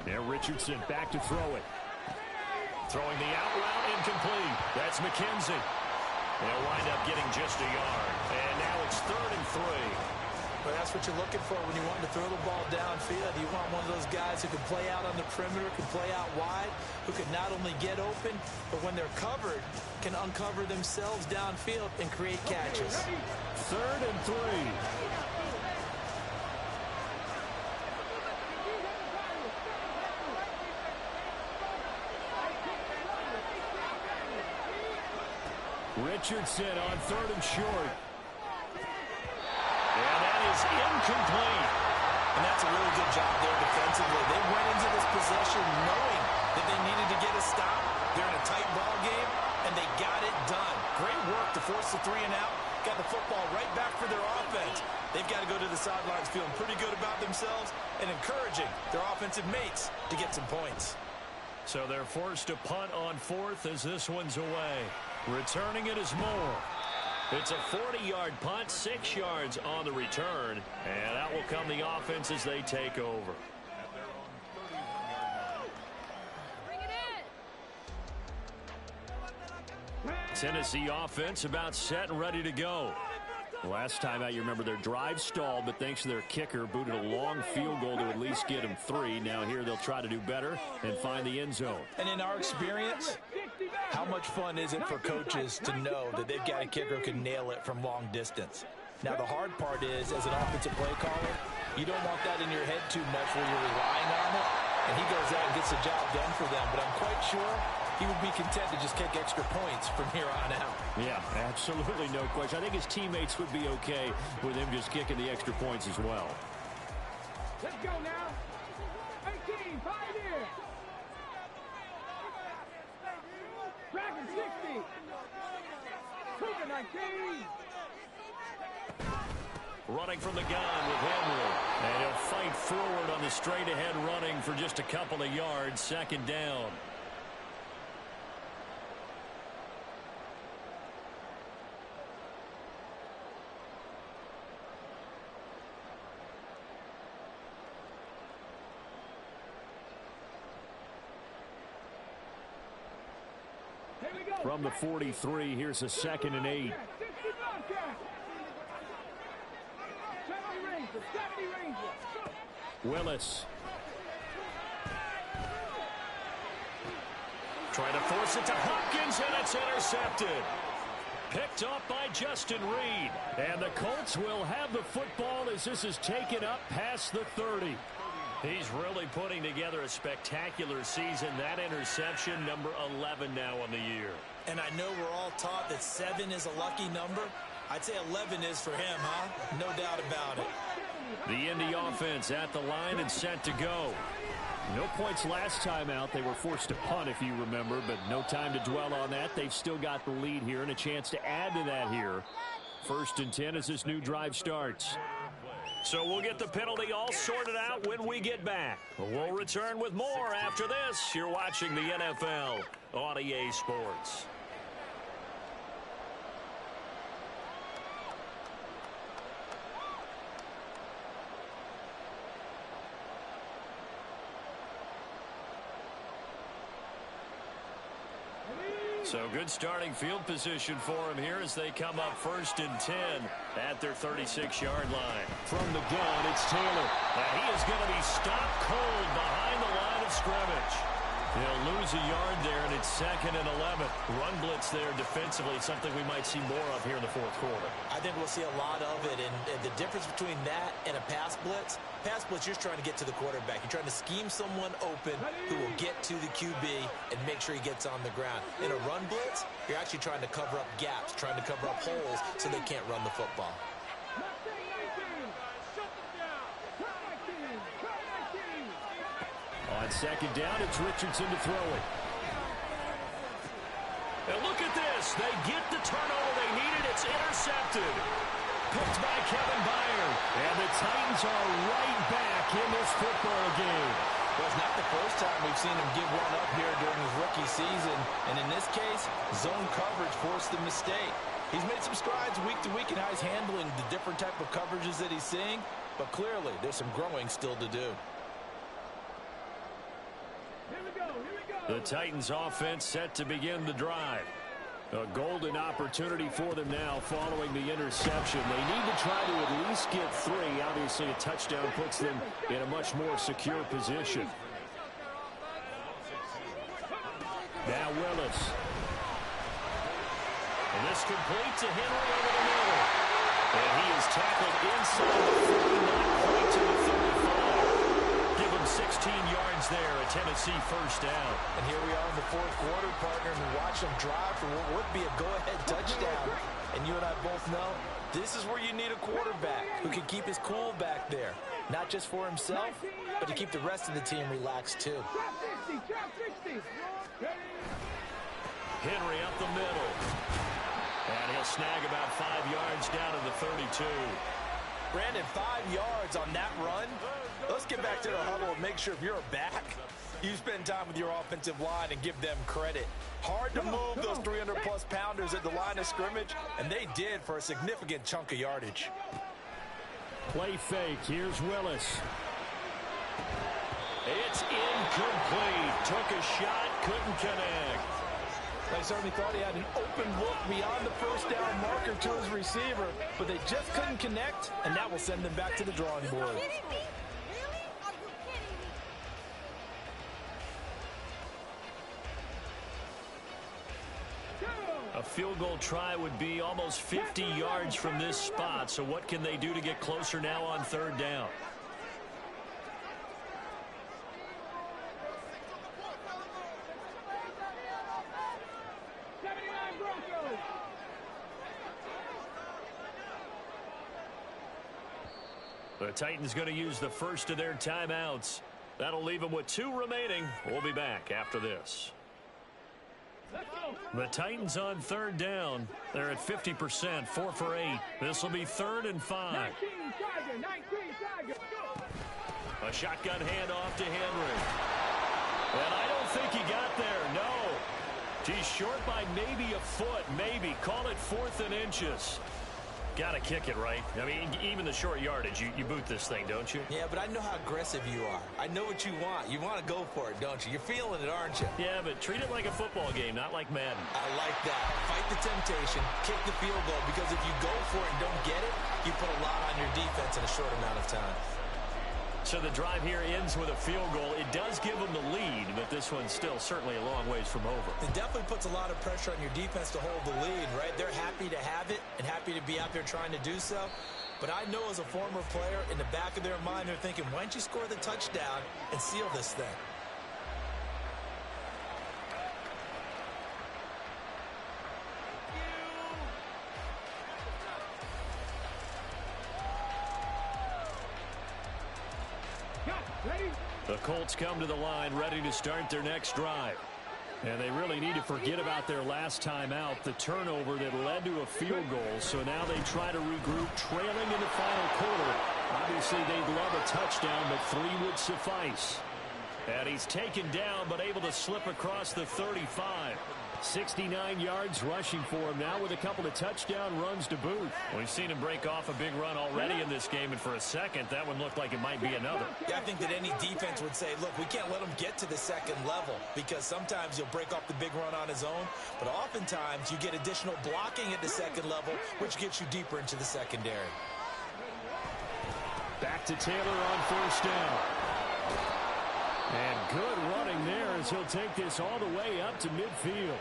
Now Richardson back to throw it. Throwing the out route, incomplete. That's McKenzie. They'll wind up getting just a yard. And now it's 3rd and 3. But that's what you're looking for when you want to throw the ball downfield. You want one of those guys who can play out on the perimeter, can play out wide, who can not only get open, but when they're covered, can uncover themselves downfield and create catches. 3rd and 3. Richardson on 3rd and short. And that is incomplete. And that's a really good job there defensively. They went into this possession knowing that they needed to get a stop. They're in a tight ball game, and they got it done. Great work to force the 3 and out. Got the football right back for their offense. They've got to go to the sidelines feeling pretty good about themselves and encouraging their offensive mates to get some points. So they're forced to punt on 4th as this one's away. Returning it is Moore. It's a 40-yard punt, 6 yards on the return, and out will come the offense as they take over. Bring it in. Tennessee offense about set and ready to go. Last time out, you remember their drive stalled, but thanks to their kicker, booted a long field goal to at least get them 3. Now here they'll try to do better and find the end zone. And in our experience, how much fun is it for coaches to know that they've got a kicker who can nail it from long distance? Now, the hard part is, as an offensive play caller, you don't want that in your head too much where you're relying on it, and he goes out and gets the job done for them. But I'm quite sure he would be content to just kick extra points from here on out. Yeah, absolutely no question. I think his teammates would be okay with him just kicking the extra points as well. Let's go now. 18, Pioneer. Dragon 60. Cougar 19. Running from the gun with Henry. And he'll fight forward on the straight-ahead running for just a couple of yards. 2nd down. From the 43, here's a 2nd and 8. Willis. Trying to force it to Hopkins, and it's intercepted. Picked up by Justin Reed. And the Colts will have the football as this is taken up past the 30. He's really putting together a spectacular season. That interception, number 11 now on the year. And I know we're all taught that 7 is a lucky number. I'd say 11 is for him, huh? No doubt about it. The Indy offense at the line and set to go. No points last time out. They were forced to punt, if you remember, but no time to dwell on that. They've still got the lead here and a chance to add to that here. 1st and 10 as this new drive starts. So we'll get the penalty all sorted out when we get back. We'll return with more after this. You're watching the NFL on EA Sports. So good starting field position for him here as they come up 1st and 10 at their 36-yard line. From the gun, it's Taylor. And he is going to be stopped cold behind the line of scrimmage. He'll lose a yard there, and it's 2nd and 11. Run blitz there defensively, something we might see more of here in the 4th quarter. I think we'll see a lot of it, and the difference between that and a pass blitz, you're trying to get to the quarterback. You're trying to scheme someone open who will get to the QB and make sure he gets on the ground. In a run blitz, you're actually trying to cover up gaps, trying to cover up holes so they can't run the football. On 2nd down, it's Richardson to throw it. And look at this. They get the turnover they needed. It's intercepted. Picked by Kevin Byard. And the Titans are right back in this football game. Well, it's not the first time we've seen him give one up here during his rookie season. And in this case, zone coverage forced the mistake. He's made some strides week to week in how he's handling the different type of coverages that he's seeing. But clearly, there's some growing still to do. The Titans offense set to begin the drive. A golden opportunity for them now following the interception. They need to try to at least get 3. Obviously, a touchdown puts them in a much more secure position. Now Willis. And this complete to Henry over the middle. And he is tackled inside the 40, not quite to the 35. Give him 16 yards there, a Tennessee 1st down. And here we are in the 4th quarter, partner, and watch them drive for what would be a go-ahead touchdown. And you and I both know this is where you need a quarterback who can keep his cool back there. Not just for himself, but to keep the rest of the team relaxed too. Henry up the middle. And he'll snag about 5 yards down to the 32. Brandon, 5 yards on that run. Let's get back to the huddle and make sure if you're a back, you spend time with your offensive line and give them credit. Hard to move those 300-plus pounders at the line of scrimmage, and they did for a significant chunk of yardage. Play fake. Here's Willis. It's incomplete. Took a shot, couldn't connect. I certainly thought he had an open look beyond the 1st down marker to his receiver, but they just couldn't connect, and that will send them back to the drawing board. A field goal try would be almost 50 yards from this spot, so what can they do to get closer now on 3rd down? The Titans going to use the first of their timeouts. That'll leave them with 2 remaining. We'll be back after this. The Titans on 3rd down. They're at 50%, 4 for 8. This will be 3rd and 5. A shotgun handoff to Henry. And I don't think he got there, no. He's short by maybe a foot, maybe. Call it 4th and inches. Got to kick it, right? I mean, even the short yardage, you boot this thing, don't you? Yeah, but I know how aggressive you are. I know what you want. You want to go for it, don't you? You're feeling it, aren't you? Yeah, but treat it like a football game, not like Madden. I like that. Fight the temptation, kick the field goal, because if you go for it and don't get it, you put a lot on your defense in a short amount of time. So the drive here ends with a field goal. It does give them the lead, but this one's still certainly a long ways from over. It definitely puts a lot of pressure on your defense to hold the lead, right? They're happy to have it and happy to be out there trying to do so. But I know as a former player, in the back of their mind, they're thinking, why don't you score the touchdown and seal this thing? The Colts come to the line ready to start their next drive. And they really need to forget about their last time out, the turnover that led to a field goal. So now they try to regroup, trailing in the final quarter. Obviously, they'd love a touchdown, but 3 would suffice. And he's taken down, but able to slip across the 35. 69 yards rushing for him now with a couple of touchdown runs to boot. We've seen him break off a big run already in this game, and for a second, that one looked like it might be another. Yeah, I think that any defense would say, look, we can't let him get to the second level because sometimes he'll break off the big run on his own, but oftentimes you get additional blocking at the second level, which gets you deeper into the secondary. Back to Taylor on first down. And good running there as he'll take this all the way up to midfield.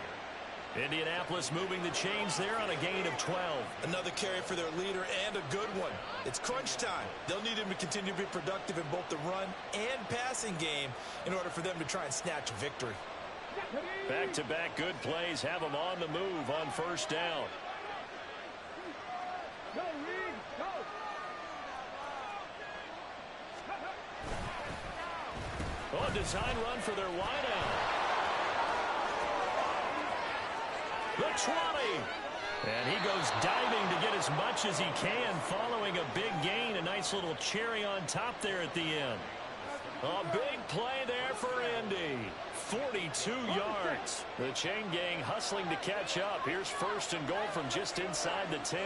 Indianapolis moving the chains there on a gain of 12. Another carry for their leader and a good one. It's crunch time. They'll need him to continue to be productive in both the run and passing game in order for them to try and snatch a victory. Back-to-back good plays have them on the move on first down. Go, Reed, go. Oh, design run for their wideout. The 20. And he goes diving to get as much as he can following a big gain. A nice little cherry on top there at the end. A big play there for Indy. 42 yards. The chain gang hustling to catch up. Here's first and goal from just inside the 10.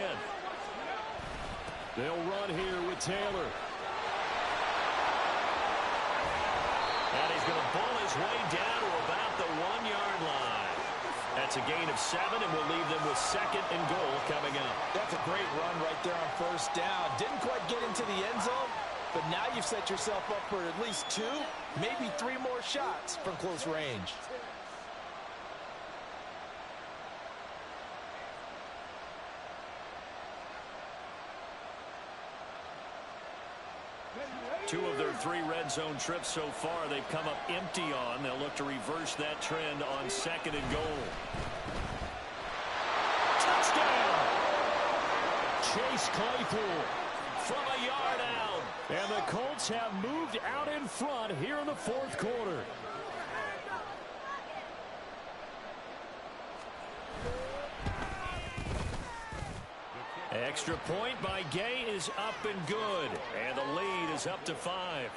They'll run here with Taylor. And he's going to pull his way down to about the 1-yard line. That's a gain of 7, and we'll leave them with second and goal coming up. That's a great run right there on first down. Didn't quite get into the end zone, but now you've set yourself up for at least 2, maybe 3 more shots from close range. Two of their 3 red zone trips so far they've come up empty on. They'll look to reverse that trend on second and goal. Touchdown! Chase Claypool from a yard out. And the Colts have moved out in front here in the fourth quarter. Extra point by Gay is up and good. And the lead is up to 5.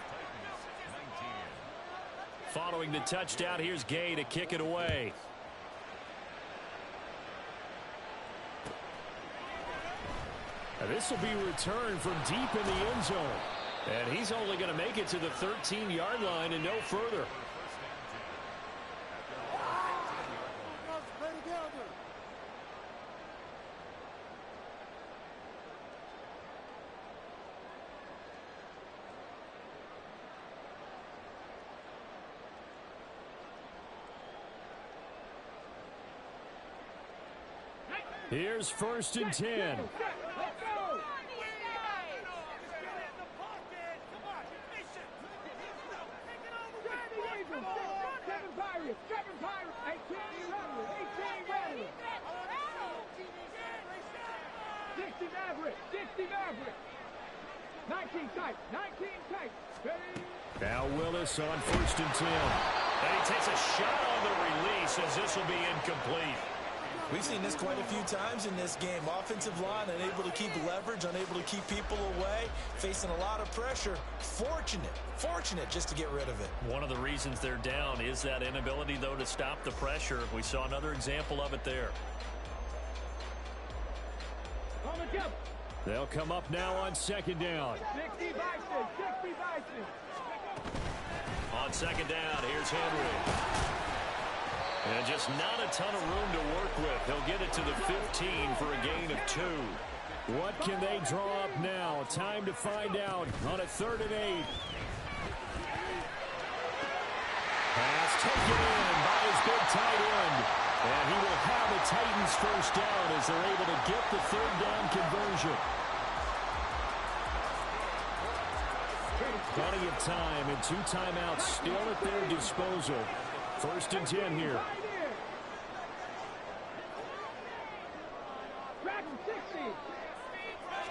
Following the touchdown, here's Gay to kick it away. And this will be returned from deep in the end zone. And he's only going to make it to the 13-yard line and no further. Here's first and 10. Now Willis on first and 10. And he takes a shot on the release as this will be incomplete. We've seen this quite a few times in this game. Offensive line unable to keep leverage, unable to keep people away, facing a lot of pressure. Fortunate just to get rid of it. One of the reasons they're down is that inability, though, to stop the pressure. We saw another example of it there. They'll come up now on second down. 60 Bison. On second down, here's Henry. And just not a ton of room to work with. He'll get it to the 15 for a gain of 2. What can they draw up now? Time to find out on a 3rd and 8. Pass taken in by his big tight end. And he will have the Titans first down as they're able to get the 3rd down conversion. Plenty of time and 2 timeouts still at their disposal. First and 10 here.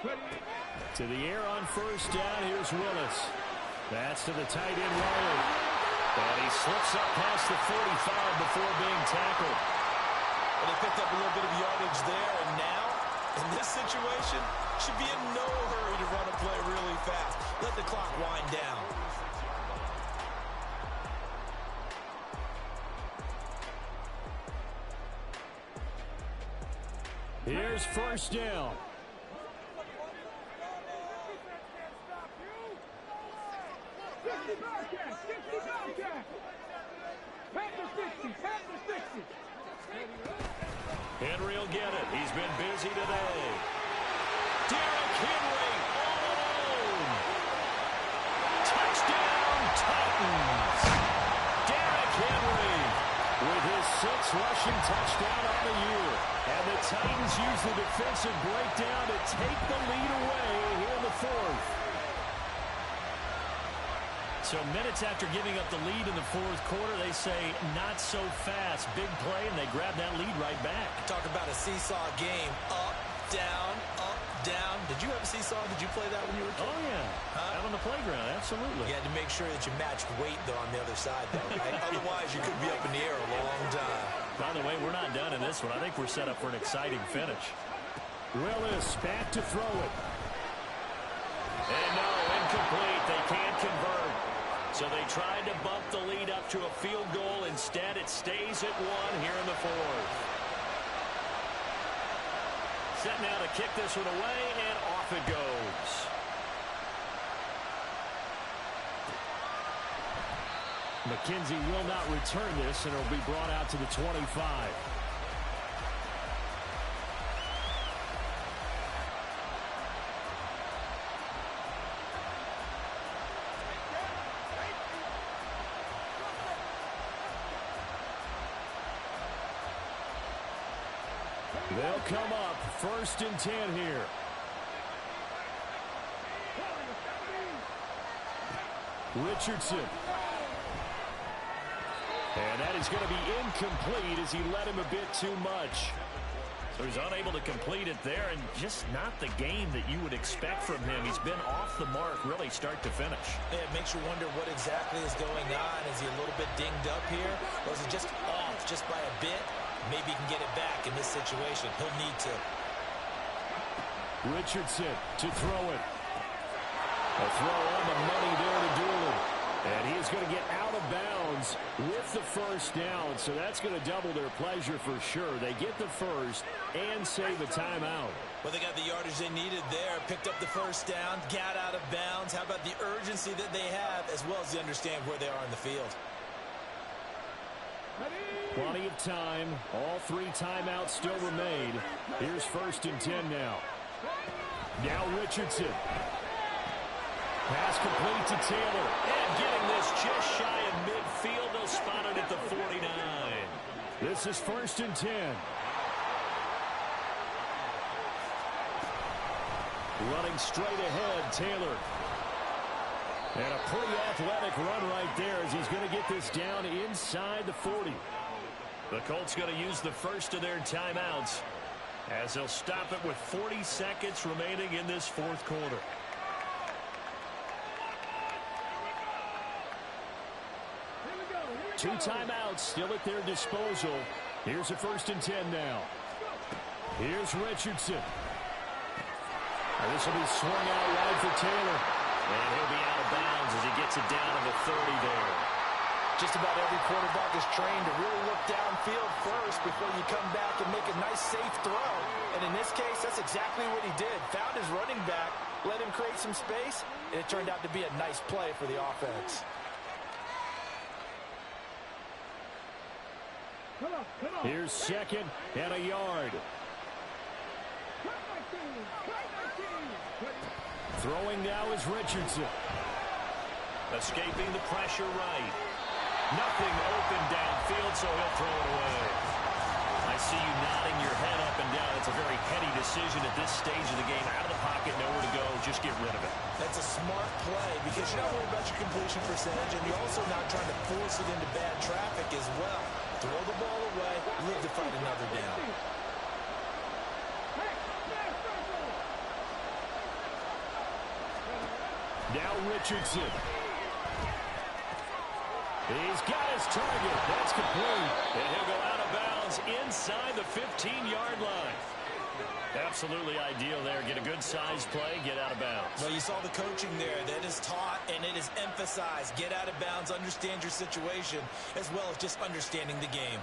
To the air on first down. Here's Willis. That's to the tight end, Riley. And he slips up past the 45 before being tackled. And he picked up a little bit of yardage there. And now, in this situation, should be in no hurry to run a play really fast. Let the clock wind down. Here's first down. 60 Bearcats, 60 Bearcats. Panther 60, Panther 60. Henry will get it. He's been busy today. Derrick Henry all alone. Touchdown, Titans. Derrick Henry with his 6th rushing touchdown on the year. And the Titans use the defensive breakdown to take the lead away here in the 4th. So minutes after giving up the lead in the 4th quarter, they say not so fast. Big play, and they grab that lead right back. Talk about a seesaw game. Up, down, up, down. Did you have a seesaw? Did you play that when you were a kid? Oh, yeah. Out on the playground, absolutely. You had to make sure that you matched weight, though, on the other side, though, right? Otherwise, you could be up in the air a long time. By the way, we're not done in this one. I think we're set up for an exciting finish. Willis back to throw it. And no, incomplete. They can't convert. So they tried to bump the lead up to a field goal. Instead, it stays at 1 here in the 4th. Set now to kick this one away, and off it goes. McKenzie will not return this, and it will be brought out to the 25. They'll come up 1st and 10 here. Richardson. And that is going to be incomplete as he led him a bit too much. So he's unable to complete it there, and just not the game that you would expect from him. He's been off the mark really start to finish. Yeah, it makes you wonder what exactly is going on. Is he a little bit dinged up here, or is he just off just by a bit? Maybe he can get it back in this situation. He'll need to. Richardson to throw it. A throw on the money there to Doolin. And he's going to get out of bounds with the first down. So that's going to double their pleasure for sure. They get the first and save a timeout. Well, they got the yardage they needed there. Picked up the first down, got out of bounds. How about the urgency that they have, as well as they understand where they are in the field? Plenty of time. All 3 timeouts still remain. Here's 1st and 10 now. Now Richardson. Pass complete to Taylor. And getting this just shy of midfield. They'll spot it at the 49. This is 1st and 10. Running straight ahead, Taylor. And a pretty athletic run right there as he's going to get this down inside the 40. The Colts going to use the first of their timeouts as they'll stop it with 40 seconds remaining in this 4th quarter. Two timeouts still at their disposal. Here's a 1st and 10 now. Here's Richardson. And this will be swung out wide for Taylor. And he'll be out of bounds as he gets it down to the 30 there. Just about every quarterback is trained to really look downfield first before you come back and make a nice, safe throw. And in this case, that's exactly what he did. Found his running back, let him create some space, and it turned out to be a nice play for the offense. Here's 2nd and a yard. Throwing now is Richardson. Escaping the pressure right. Nothing open downfield, so he'll throw it away. I see you nodding your head up and down. It's a very heady decision at this stage of the game. Out of the pocket, nowhere to go. Just get rid of it. That's a smart play because you're not worried about your completion percentage, and you're also not trying to force it into bad traffic as well. Throw the ball away, live to fight another down. Now Richardson. He's got his target. That's complete. And he'll go out of bounds inside the 15-yard line. Absolutely ideal there. Get a good size play, get out of bounds. Well, you saw the coaching there. That is taught and it is emphasized. Get out of bounds, understand your situation, as well as just understanding the game.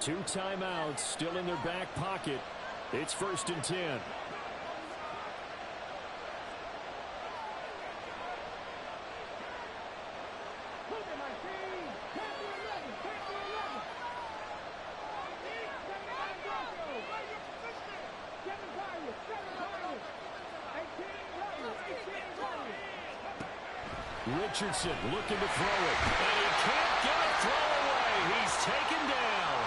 2 timeouts still in their back pocket. It's 1st and 10. Richardson looking to throw it, and he can't get a throw away. He's taken down.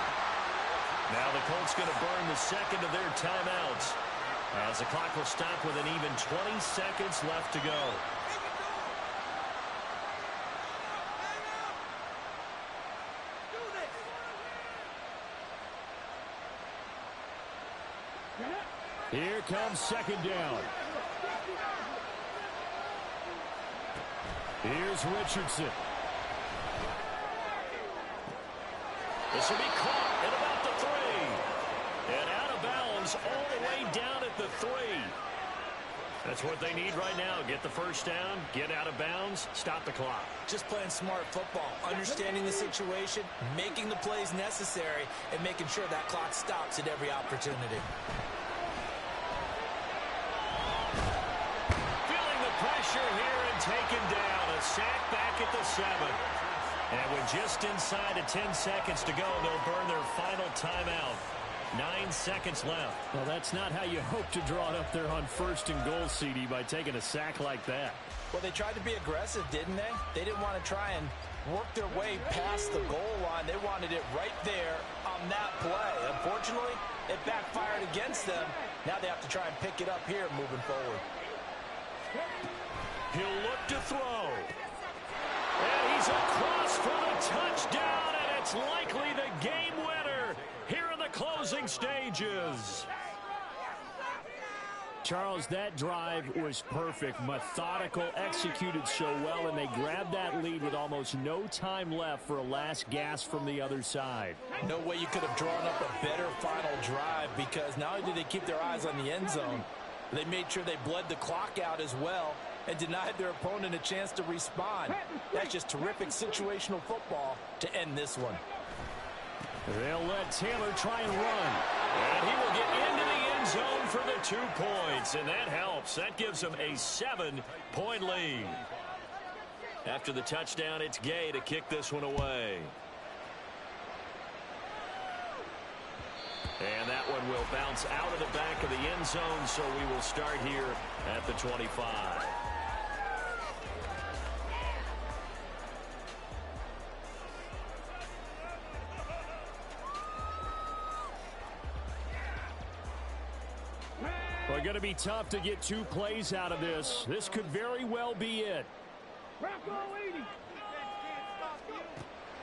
Now the Colts going to burn the second of their timeouts as the clock will stop with an even 20 seconds left to go. Here comes 2nd down. Here's Richardson. This will be caught at about the 3. And out of bounds all the way down at the 3. That's what they need right now. Get the first down, get out of bounds, stop the clock. Just playing smart football, understanding the situation, making the plays necessary, and making sure that clock stops at every opportunity. Feeling the pressure here and taken down. A sack back at the 7. And with just inside of 10 seconds to go, they'll burn their final timeout. 9 seconds left. Well, that's not how you hope to draw it up there on 1st and goal, CD, by taking a sack like that. Well, they tried to be aggressive, didn't they? They didn't want to try and work their way past the goal line. They wanted it right there on that play. Unfortunately, it backfired against them. Now they have to try and pick it up here moving forward. He'll look to throw. And he's across for the touchdown, and it's likely the game winner here in the closing stages. Charles, that drive was perfect, methodical, executed so well, and they grabbed that lead with almost no time left for a last gasp from the other side. No way you could have drawn up a better final drive, because not only did they keep their eyes on the end zone, they made sure they bled the clock out as well and denied their opponent a chance to respond. That's just terrific situational football to end this one. They'll let Taylor try and run. And he will get into the end zone for the 2 points, and that helps. That gives them a 7-point lead. After the touchdown, it's Gay to kick this one away. And that one will bounce out of the back of the end zone, so we will start here at the 25. Well, going to be tough to get 2 plays out of this. This could very well be it.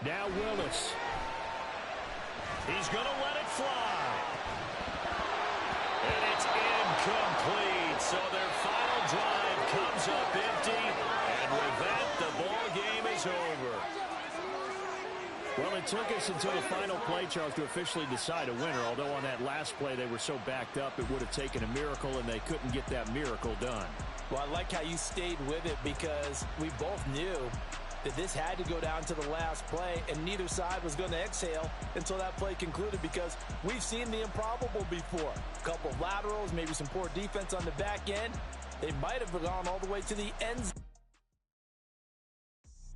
Now Willis. He's going to let it fly. And it's incomplete. So their final drive comes up empty. And with that, the ball game is over. Well, it took us until the final play, Charles, to officially decide a winner. Although on that last play they were so backed up, it would have taken a miracle, and they couldn't get that miracle done. Well, I like how you stayed with it, because we both knew that this had to go down to the last play, and neither side was going to exhale until that play concluded, because we've seen the improbable before. A couple of laterals, maybe some poor defense on the back end. They might have gone all the way to the end zone.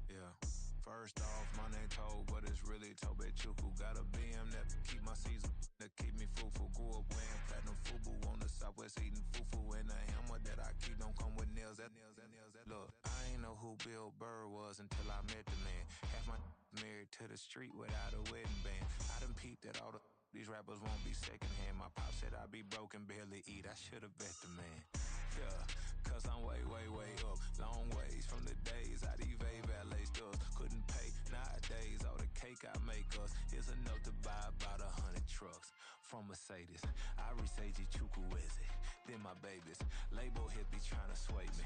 Yeah, first off, my name Toad, but it's really Tobe Chuku. Got a BM that keep my season, that keep me fruitful. Grew up wearing platinum fubu on the Southwest, eating fufu, and a hammer that I keep don't come with nails. Look, I ain't know who Bill Burr was until I met the man. Half my married to the street without a wedding band. I done peeped that all these rappers won't be secondhand. My pop said I'd be broken, barely eat. I should've bet the man. Yeah, cause I'm way up. Long ways from the days I eBay valet stores. Couldn't pay nowadays. All the cake I make us is enough to buy about 100 trucks. From Mercedes, I resage Chukwueze. Then my babies, label hit be trying to sway me.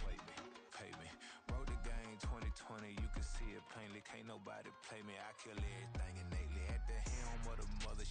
Pay me. Wrote the game 2020, you can see it plainly. Can't nobody play me. I kill everything innately. At the helm of the mother